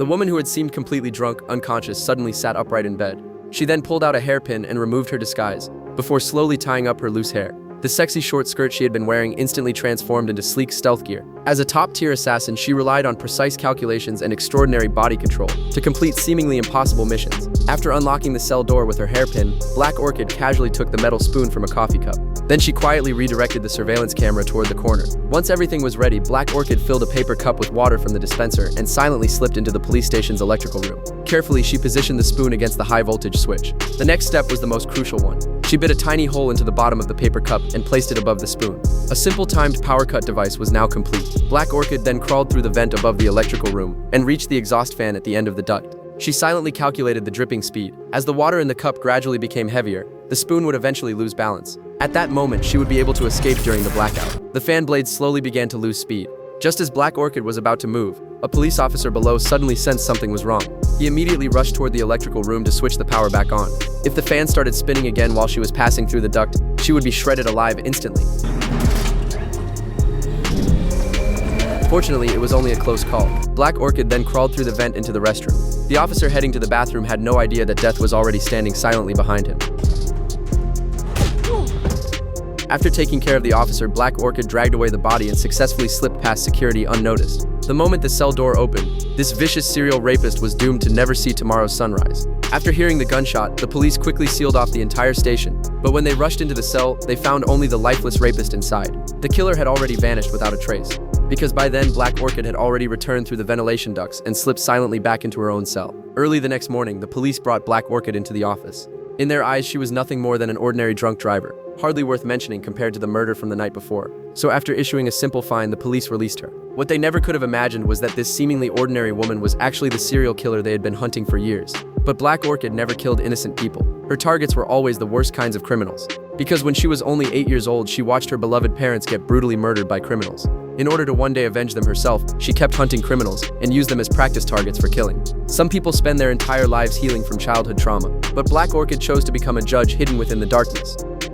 The woman, who had seemed completely drunk, unconscious, suddenly sat upright in bed. She then pulled out a hairpin and removed her disguise, before slowly tying up her loose hair. The sexy short skirt she had been wearing instantly transformed into sleek stealth gear. As a top-tier assassin, she relied on precise calculations and extraordinary body control to complete seemingly impossible missions. After unlocking the cell door with her hairpin, Black Orchid casually took the metal spoon from a coffee cup. Then she quietly redirected the surveillance camera toward the corner. Once everything was ready, Black Orchid filled a paper cup with water from the dispenser and silently slipped into the police station's electrical room. Carefully, she positioned the spoon against the high-voltage switch. The next step was the most crucial one. She bit a tiny hole into the bottom of the paper cup and placed it above the spoon. A simple timed power cut device was now complete. Black Orchid then crawled through the vent above the electrical room and reached the exhaust fan at the end of the duct. She silently calculated the dripping speed. As the water in the cup gradually became heavier, the spoon would eventually lose balance. At that moment, she would be able to escape during the blackout. The fan blades slowly began to lose speed. Just as Black Orchid was about to move, a police officer below suddenly sensed something was wrong. He immediately rushed toward the electrical room to switch the power back on. If the fan started spinning again while she was passing through the duct, she would be shredded alive instantly. Fortunately, it was only a close call. Black Orchid then crawled through the vent into the restroom. The officer heading to the bathroom had no idea that death was already standing silently behind him. After taking care of the officer, Black Orchid dragged away the body and successfully slipped past security unnoticed. The moment the cell door opened, this vicious serial rapist was doomed to never see tomorrow's sunrise. After hearing the gunshot, the police quickly sealed off the entire station, but when they rushed into the cell, they found only the lifeless rapist inside. The killer had already vanished without a trace, because by then Black Orchid had already returned through the ventilation ducts and slipped silently back into her own cell. Early the next morning, the police brought Black Orchid into the office. In their eyes, she was nothing more than an ordinary drunk driver, hardly worth mentioning compared to the murder from the night before. So after issuing a simple fine, the police released her. What they never could have imagined was that this seemingly ordinary woman was actually the serial killer they had been hunting for years. But Black Orchid never killed innocent people. Her targets were always the worst kinds of criminals. Because when she was only 8 years old, she watched her beloved parents get brutally murdered by criminals. In order to one day avenge them herself, she kept hunting criminals and used them as practice targets for killing. Some people spend their entire lives healing from childhood trauma, but Black Orchid chose to become a judge hidden within the darkness.